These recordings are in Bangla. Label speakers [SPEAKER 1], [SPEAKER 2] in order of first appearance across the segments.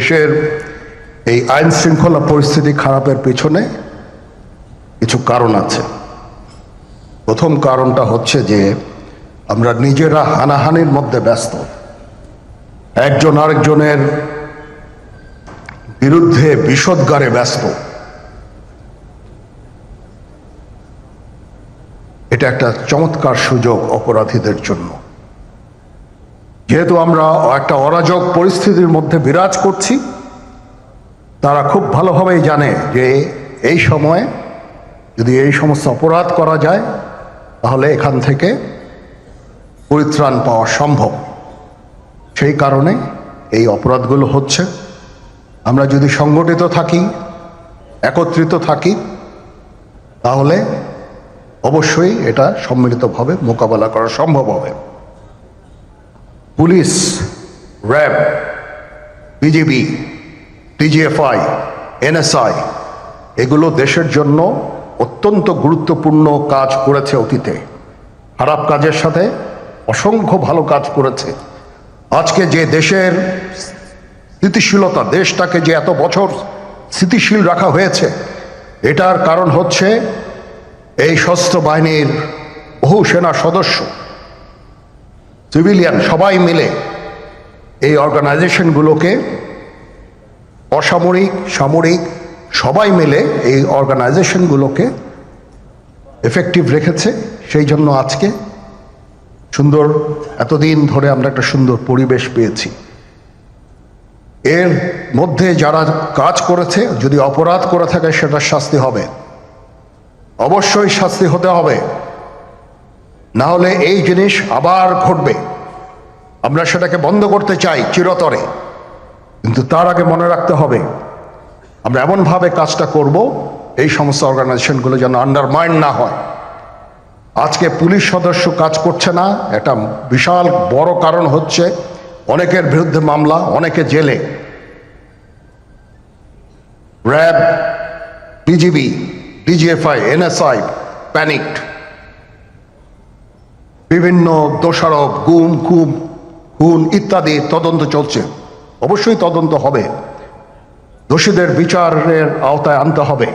[SPEAKER 1] দেশের এই আইন শৃঙ্খলা পরিস্থিতি খারাপের পেছনে কিছু কারণ আছে। প্রথম কারণটা হচ্ছে যে আমরা নিজেরা হানাহানির মধ্যে ব্যস্ত, একজন আরেকজনের বিরুদ্ধে বিষোদ্গারে ব্যস্ত। এটা একটা চমৎকার সুযোগ অপরাধীদের জন্য। যেহেতু আমরা একটা অরাজক পরিস্থিতির মধ্যে বিরাজ করছি, তারা খুব ভালোভাবেই জানে যে এই সময়ে যদি এই সমস্ত অপরাধ করা যায় তাহলে এখান থেকে পরিত্রাণ পাওয়া সম্ভব। সেই কারণে এই অপরাধগুলো হচ্ছে। আমরা যদি সংগঠিত থাকি, একত্রিত থাকি, তাহলে অবশ্যই এটা সম্মিলিতভাবে মোকাবেলা করা সম্ভব হবে। Police, RAB, BGB, DGFI, NSI এগুলো দেশের জন্য অত্যন্ত গুরুত্বপূর্ণ কাজ করেছে অতীতে। খারাপ কাজের সাথে অসংখ্য ভালো কাজ করেছে। আজকে যে দেশের স্থিতিশীলতা, দেশটাকে যে এত বছর স্থিতিশীল রাখা হয়েছে, এটার কারণ হচ্ছে এই সশস্ত্র বাহিনীর বহু সেনা সদস্য, সিভিলিয়ান সবাই মিলে এই অর্গানাইজেশনগুলোকে, অসামরিক, সামরিক সবাই মিলে এই অর্গানাইজেশনগুলোকে এফেক্টিভ রেখেছে। সেই জন্য আজকে সুন্দর, এতদিন ধরে আমরা একটা সুন্দর পরিবেশ পেয়েছি। এর মধ্যে যারা কাজ করেছে, যদি অপরাধ করে থাকে সেটার শাস্তি হবে, অবশ্যই শাস্তি হতে হবে, না হলে এই জিনিস আবার ঘটবে। আমরা সেটাকে বন্ধ করতে চাই চিরতরে, কিন্তু তার আগে মনে রাখতে হবে আমরা এমনভাবে কাজটা করব এই সমস্ত অর্গানাইজেশনগুলো যেন আন্ডারমাইন না হয়। আজকে পুলিশ সদস্য কাজ করছে না, এটা বিশাল বড় কারণ হচ্ছে অনেকের বিরুদ্ধে মামলা, অনেকে জেলে। RAB, BGB, DGFI, NSI panicked. বিভিন্ন দোষারোপ, গুম, খুন ইত্যাদি তদন্ত চলছে। অবশ্যই তদন্ত হবে, দোষীদের বিচারের আওতায় আনতে হবে।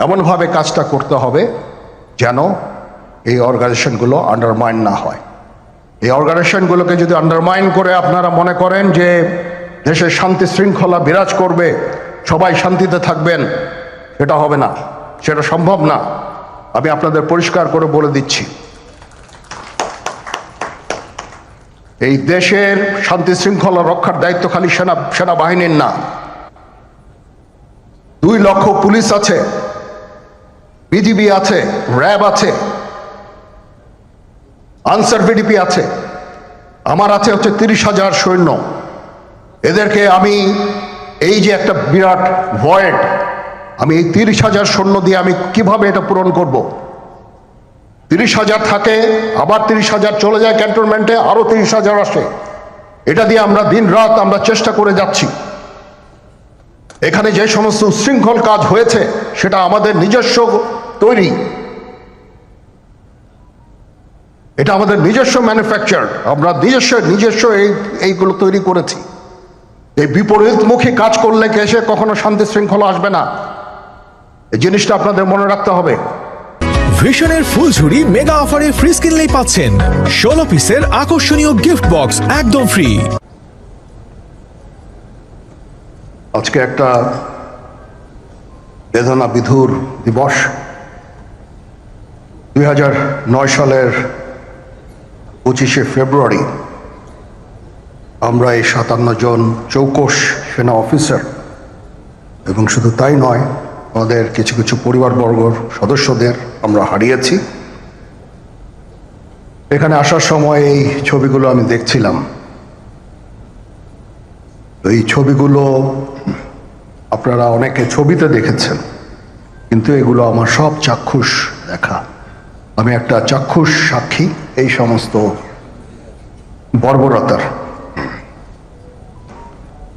[SPEAKER 1] এমনভাবে কাজটা করতে হবে যেন এই অর্গানাইজেশনগুলো আন্ডারমাইন না হয়। এই অর্গানাইজেশনগুলোকে যদি আন্ডারমাইন করে আপনারা মনে করেন যে দেশের শান্তি শৃঙ্খলা বিরাজ করবে, সবাই শান্তিতে থাকবেন, সেটা হবে না, সেটা সম্ভব না। আমি আপনাদের পরিষ্কার করে বলে দিচ্ছি, এই দেশের শান্তি শৃঙ্খলা রক্ষার দায়িত্ব খালি সেনাবাহিনীর না। 2 লক্ষ পুলিশ আছে, বিজিবি আছে, র্যাব আছে, আনসার বিডিপি আছে, আমার আছে হচ্ছে 30,000 সৈন্য। এদেরকে আমি এই যে একটা বিরাট ভয়েড, আমি এই 30,000 সৈন্য দিয়ে আমি কিভাবে এটা পূরণ করব? 30,000 থাকে, আবার 30,000 চলে যায় ক্যান্টনমেন্টে, আরো 30,000 আসে। এটা দিয়ে আমরা দিন রাত আমরা চেষ্টা করে যাচ্ছি। এখানে যে সমস্ত উচ্ছৃঙ্খল কাজ হয়েছে সেটা আমাদের নিজস্ব তৈরি, এটা আমাদের নিজস্ব ম্যানুফ্যাকচার, আমরা নিজস্ব এইগুলো তৈরি করেছি। এই বিপরীতমুখী কাজ করলে এসে কখনো শান্তি শৃঙ্খলা আসবে না, এই জিনিসটা আপনাদের মনে রাখতে হবে।
[SPEAKER 2] ভিশনের ফুলঝুরি মেগা অফারে ফ্রি কিনলেই পাচ্ছেন 16 পিসের আকর্ষণীয় গিফট বক্স একদম ফ্রি।
[SPEAKER 1] আজকে একটা বেদনা বিধুর দিবস। 2009 সালের 25শে ফেব্রুয়ারি আমরা এই 57 জন চৌকস সেনা অফিসার, এবং শুধু তাই নয়, আমাদের কিছু কিছু পরিবারবর্গর সদস্যদের আমরা হারিয়েছি। এখানে আসার সময় এই ছবিগুলো আমি দেখছিলাম। এই ছবিগুলো আপনারা অনেকে ছবিতে দেখেছেন, কিন্তু এগুলো আমার সব চাক্ষুষ দেখা। আমি একটা চাক্ষুষ সাক্ষী এই সমস্ত বর্বরতার।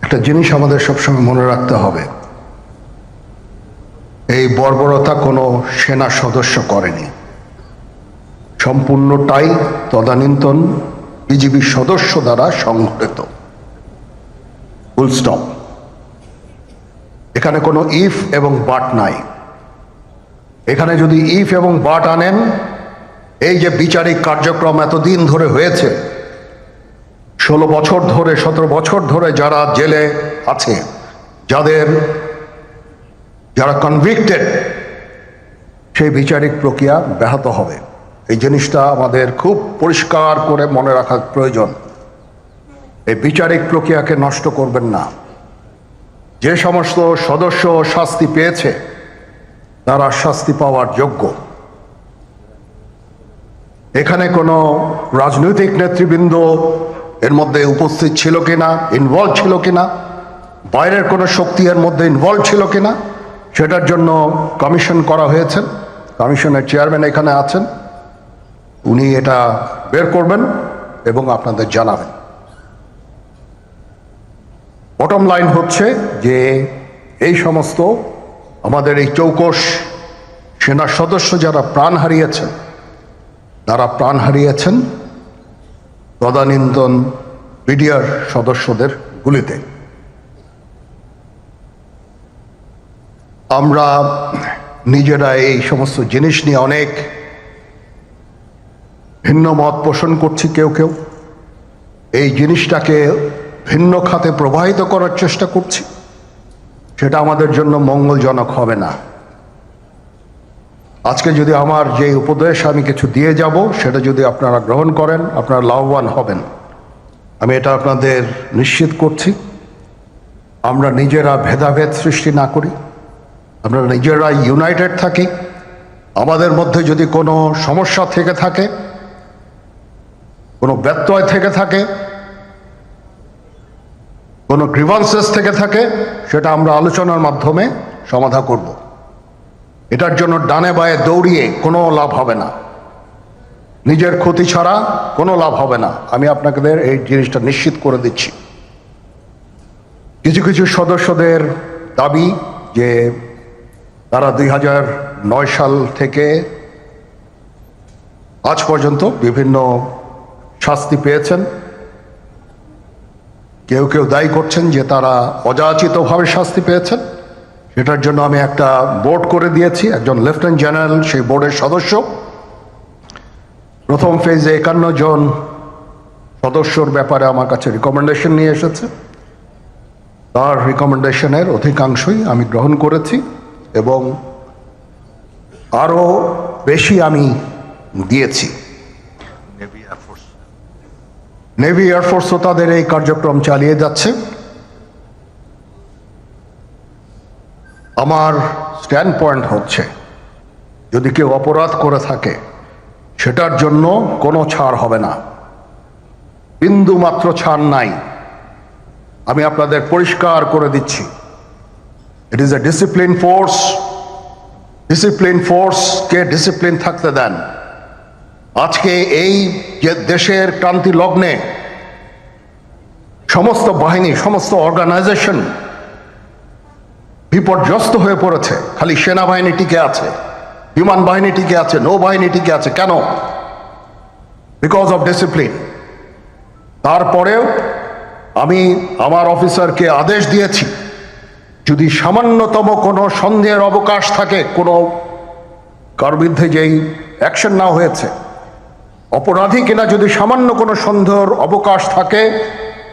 [SPEAKER 1] একটা জিনিস আমাদের সবসময় মনে রাখতে হবে, এই বর্বরতা কোনো সেনা সদস্য করেনি, সম্পূর্ণটাই তদানীন্তন বিজিবি সদস্য দ্বারা সংঘটিত। Full stop. এখানে কোনো ইফ এবং বাট নাই। এখানে যদি ইফ এবং বাট আনেন, এই যে বিচারিক কার্যক্রম এতদিন ধরে হয়েছে, 16 বছর ধরে 17 বছর ধরে যারা জেলে আছে, যারা কনভিক্টেড, সেই বিচারিক প্রক্রিয়া ব্যাহত হবে। এই জিনিসটা আমাদের খুব পরিষ্কার করে মনে রাখা প্রয়োজন। এই বিচারিক প্রক্রিয়াকে নষ্ট করবেন না। যে সমস্ত সদস্য শাস্তি পেয়েছে তারা শাস্তি পাওয়ার যোগ্য। এখানে কোনো রাজনৈতিক নেতৃবৃন্দ এর মধ্যে উপস্থিত ছিল কিনা, ইনভলভ ছিল কিনা, বাইরের কোনো শক্তি এর মধ্যে ইনভলভ ছিল কিনা, সেটার জন্য কমিশন করা হয়েছে। কমিশনের চেয়ারম্যান এখানে আছেন, উনি এটা বের করবেন এবং আপনাদের জানাবেন। বটম লাইন হচ্ছে যে এই সমস্ত আমাদের এই চৌকস সেনা সদস্য যারা প্রাণ হারিয়েছেন, তারা প্রাণ হারিয়েছেন তদানীন্তন বিডিআর সদস্যদের গুলিতে। আমরা নিজেরা এই সমস্ত জিনিস নিয়ে অনেক ভিন্ন মত পোষণ করছি। কেউ কেউ এই জিনিসটাকে ভিন্ন খাতে প্রবাহিত করার চেষ্টা করছি। সেটা আমাদের জন্য মঙ্গলজনক হবে না। আজকে যদি আমার যে উপদেশ আমি কিছু দিয়ে যাব, সেটা যদি আপনারা গ্রহণ করেন, আপনারা লাভবান হবেন, আমি এটা আপনাদের নিশ্চিত করছি। আমরা নিজেরা ভেদাভেদ সৃষ্টি না করি, আমরা নিজেরা ইউনাইটেড থাকি। আমাদের মধ্যে যদি কোনো সমস্যা থেকে থাকে, কোনো ব্যত্যয় থেকে থাকে, কোনো গ্রিভান্সেস থেকে থাকে, সেটা আমরা আলোচনার মাধ্যমে সমাধান করব। এটার জন্য ডানে বায়ে দৌড়িয়ে কোনো লাভ হবে না, নিজের ক্ষতি ছাড়া কোনো লাভ হবে না। আমি আপনাদের এই জিনিসটা নিশ্চিত করে দিচ্ছি। কিছু কিছু সদস্যদের দাবি যে তারা 2009 সাল থেকে আজ পর্যন্ত বিভিন্ন শাস্তি পেয়েছেন। কেউ কেউ দায়ী করছেন যে তারা অযাচিতভাবে শাস্তি পেয়েছেন। সেটার জন্য আমি একটা বোর্ড করে দিয়েছি, একজন লেফটেন্যান্ট জেনারেল সেই বোর্ডের সদস্য। প্রথম ফেজে 51 জন সদস্যর ব্যাপারে আমার কাছে রিকমেন্ডেশন নিয়ে এসেছে। তার রিকমেন্ডেশনের অধিকাংশই আমি গ্রহণ করেছি এবং আরও বেশি আমি দিয়েছি। নেভি এয়ারফোর্সও তাদের এই কার্যক্রম চালিয়ে যাচ্ছে। আমার স্ট্যান্ড পয়েন্ট হচ্ছে, যদি কেউ অপরাধ করে থাকে সেটার জন্য কোনো ছাড় হবে না, বিন্দু মাত্র ছাড় নাই। আমি আপনাদের পরিষ্কার করে দিচ্ছি, it is a discipline force. Discipline ফোর্সকে ডিসিপ্লিন থাকতে দেন। আজকে এই যে দেশের ক্রান্তি লগ্নে সমস্ত বাহিনী, সমস্ত অর্গানাইজেশন বিপর্যস্ত হয়ে পড়েছে। খালি সেনাবাহিনী টিকে আছে, বিমান বাহিনী টিকে আছে, নৌবাহিনী টিকে আছে। কেন? Because of discipline. তারপরেও আমি আমার অফিসারকে আদেশ দিয়েছি, যদি সামান্যতম কোনো সন্দেহের অবকাশ থাকে, কোনো কার বিরুদ্ধে যেই অ্যাকশন না হয়েছে, অপরাধী কিনা যদি সামান্য কোনো সন্দেহের অবকাশ থাকে,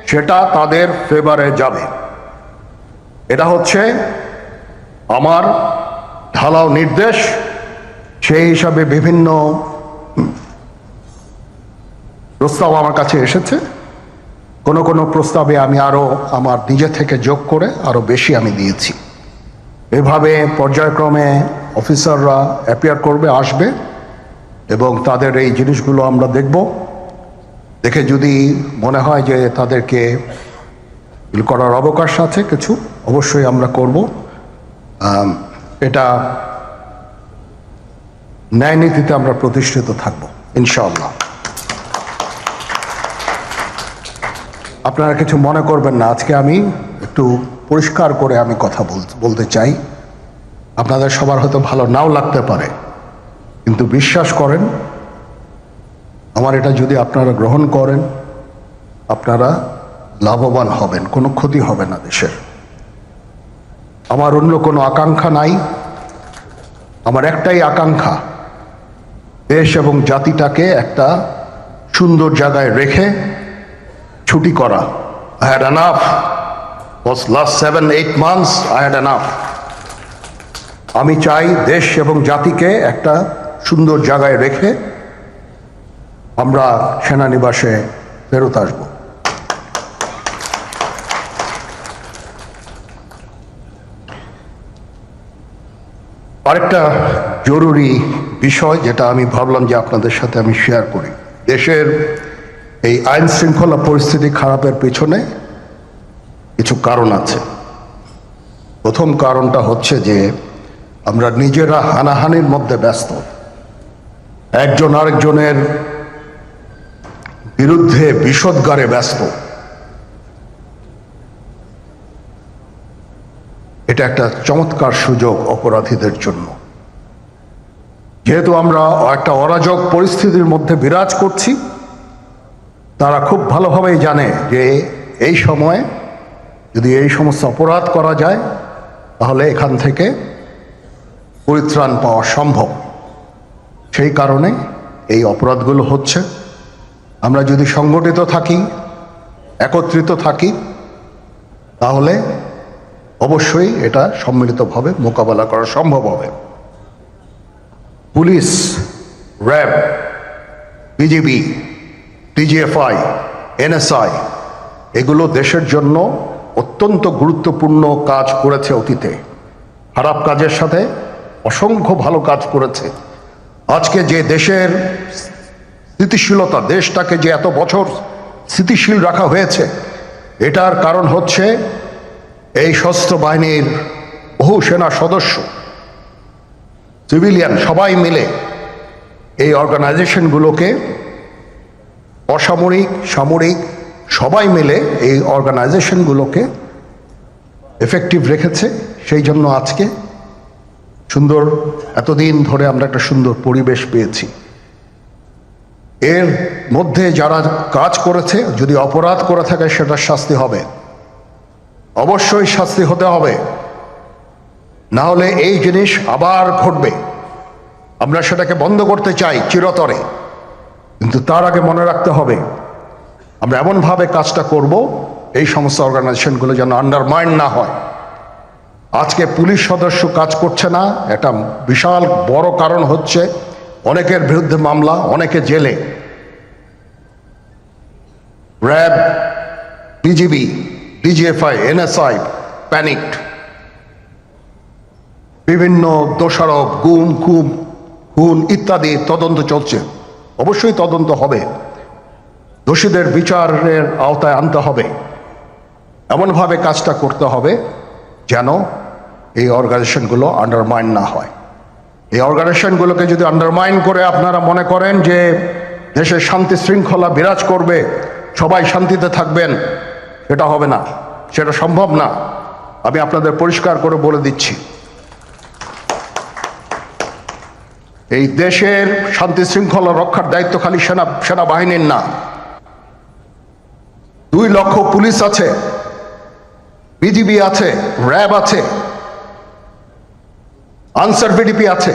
[SPEAKER 1] সেটা তাদের ফেভারে যাবে। এটা হচ্ছে আমার ঢালাও নির্দেশ। সেই হিসাবে বিভিন্ন প্রস্তাব আমার কাছে এসেছে। কোনো কোনো প্রস্তাবে আমি আরও আমার নিজে থেকে যোগ করে আরও বেশি আমি দিয়েছি। এভাবে পর্যায়ক্রমে অফিসাররা অ্যাপিয়ার করবে, আসবে এবং তাদের এই জিনিসগুলো আমরা দেখব। দেখে যদি মনে হয় যে তাদেরকে করার অবকাশ আছে কিছু, অবশ্যই আমরা করব। এটা ন্যায় নীতিতে আমরা প্রতিষ্ঠিত থাকব ইনশাআল্লাহ। আপনারা কিছু মনে করবেন না, আজকে আমি একটু পরিষ্কার করে আমি কথা বলতে চাই। আপনাদের সবার হয়তো ভালো নাও লাগতে পারে, কিন্তু বিশ্বাস করেন, আমার এটা যদি আপনারা গ্রহণ করেন, আপনারা লাভবান হবেন, কোনো ক্ষতি হবে না দেশের। আমার অন্য কোনো আকাঙ্ক্ষা নাই। আমার একটাই আকাঙ্ক্ষা, দেশ এবং জাতিটাকে একটা সুন্দর জায়গায় রেখে ছুটি করা। I had enough. Was last 7-8 months I had enough. আমি চাই দেশ এবং জাতিকে একটা সুন্দর জায়গায় রেখে আমরা সেনানিবাসে ফেরত আসব। আরেকটা জরুরি বিষয় যেটা আমি ভাবলাম যে আপনাদের সাথে আমি শেয়ার করি। দেশের এই আইন শৃঙ্খলা পরিস্থিতি খারাপের পেছনে কিছু কারণ আছে। প্রথম কারণটা হচ্ছে যে আমরা নিজেরা হানাহানির মধ্যে ব্যস্ত, একজন আরেকজনের বিরুদ্ধে বিষোদ্গারে ব্যস্ত। এটা একটা চমৎকার সুযোগ অপরাধীদের জন্য। যেহেতু আমরা একটা অরাজক পরিস্থিতির মধ্যে বিরাজ করছি, তারা খুব ভালোভাবেই জানে যে এই সময়ে যদি এই সমস্ত অপরাধ করা যায় তাহলে এখান থেকে পরিত্রাণ পাওয়া সম্ভব। সেই কারণে এই অপরাধগুলো হচ্ছে। আমরা যদি সংগঠিত থাকি, একত্রিত থাকি, তাহলে অবশ্যই এটা সম্মিলিতভাবে মোকাবেলা করা সম্ভব হবে। Police, RAB, BGB, DGFI, NSI এগুলো দেশের জন্য অত্যন্ত গুরুত্বপূর্ণ কাজ করেছে অতীতে। খারাপ কাজের সাথে অসংখ্য ভালো কাজ করেছে। আজকে যে দেশের স্থিতিশীলতা, দেশটাকে যে এত বছর স্থিতিশীল রাখা হয়েছে, এটার কারণ হচ্ছে এই সশস্ত্র বাহিনীর বহু সেনা সদস্য, সিভিলিয়ান সবাই মিলে এই অর্গানাইজেশনগুলোকে, অসামরিক সামরিক সবাই মিলে এই অর্গানাইজেশনগুলোকে এফেক্টিভ রেখেছে। সেই জন্য আজকে সুন্দর, এতদিন ধরে আমরা একটা সুন্দর পরিবেশ পেয়েছি। এর মধ্যে যারা কাজ করেছে, যদি অপরাধ করে থাকে সেটার শাস্তি হবে, অবশ্যই শাস্তি হতে হবে। না হলে এই জিনিস আবার ঘটবে। আমরা সেটাকে বন্ধ করতে চাই চিরতরে, কিন্তু তার আগে মনে রাখতে হবে আমরা এমনভাবে কাজটা করব এই সমস্ত অর্গানাইজেশনগুলো যেন আন্ডারমাইন না হয়। আজকে পুলিশ সদস্য কাজ করছে না, এটা বিশাল বড় কারণ হচ্ছে অনেকের বিরুদ্ধে মামলা, অনেকে জেলে। RAB, BGB, DGFI, NSI panicked. বিভিন্ন দোষারোপ, গুম, খুন ইত্যাদি তদন্ত চলছে। অবশ্যই তদন্ত হবে, দোষীদের বিচারের আওতায় আনতে হবে। এমনভাবে কাজটা করতে হবে যেন এই অর্গানাইজেশনগুলো আন্ডারমাইন না হয়। এই অর্গানাইজেশনগুলোকে যদি আন্ডারমাইন করে আপনারা মনে করেন যে দেশের শান্তি শৃঙ্খলা বিরাজ করবে, সবাই শান্তিতে থাকবেন, সেটা হবে না, সেটা সম্ভব না। আমি আপনাদের পরিষ্কার করে বলে দিচ্ছি, এই দেশের শান্তি শৃঙ্খলা রক্ষার দায়িত্ব খালি সেনাবাহিনীর না। 2 লক্ষ পুলিশ আছে, বিজিবি আছে, র্যাব আছে, আনসার বিডিপি আছে,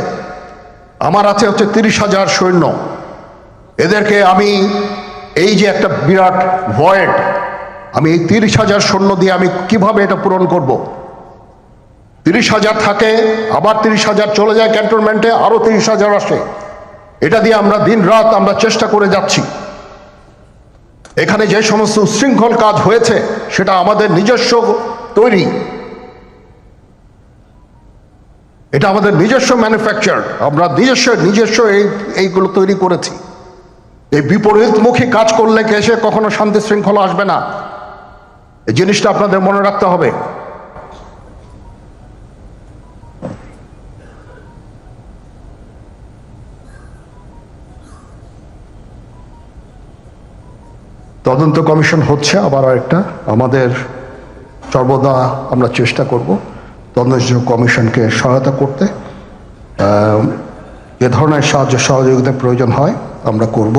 [SPEAKER 1] আমার আছে হচ্ছে 30,000 সৈন্য। এদেরকে আমি এই যে একটা বিরাট ভয়েড, আমি এই 30,000 সৈন্য দিয়ে আমি কিভাবে এটা পূরণ করব? 30,000 থাকে, আবার 30,000 চলে যায় ক্যান্টনমেন্টে, আরো 30,000 আসে। এটা দিয়ে আমরা দিন রাত আমরা চেষ্টা করে যাচ্ছি। এখানে যে সমস্ত উচ্ছৃঙ্খল কাজ হয়েছে সেটা আমাদের নিজস্ব তৈরি, এটা আমাদের নিজস্ব ম্যানুফ্যাকচার, আমরা নিজস্ব এইগুলো তৈরি করেছি। এই বিপরীতমুখী কাজ করলে এসে কখনো শান্তি শৃঙ্খলা আসবে না। এই জিনিসটা আপনাদের মনে রাখতে হবে। তদন্ত কমিশন হচ্ছে, আবার আরেকটা আমাদের সর্বদা আমরা চেষ্টা করব তদন্ত কমিশনকে সহায়তা করতে। যে ধরনের সাহায্য সহযোগিতার প্রয়োজন হয় আমরা করব।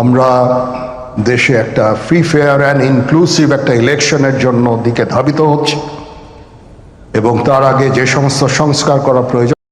[SPEAKER 1] আমরা দেশে একটা ফ্রি ফেয়ার অ্যান্ড ইনক্লুসিভ একটা ইলেকশনের জন্য দিকে ধাবিত হচ্ছে এবং তার আগে যে সমস্ত সংস্কার করা প্রয়োজন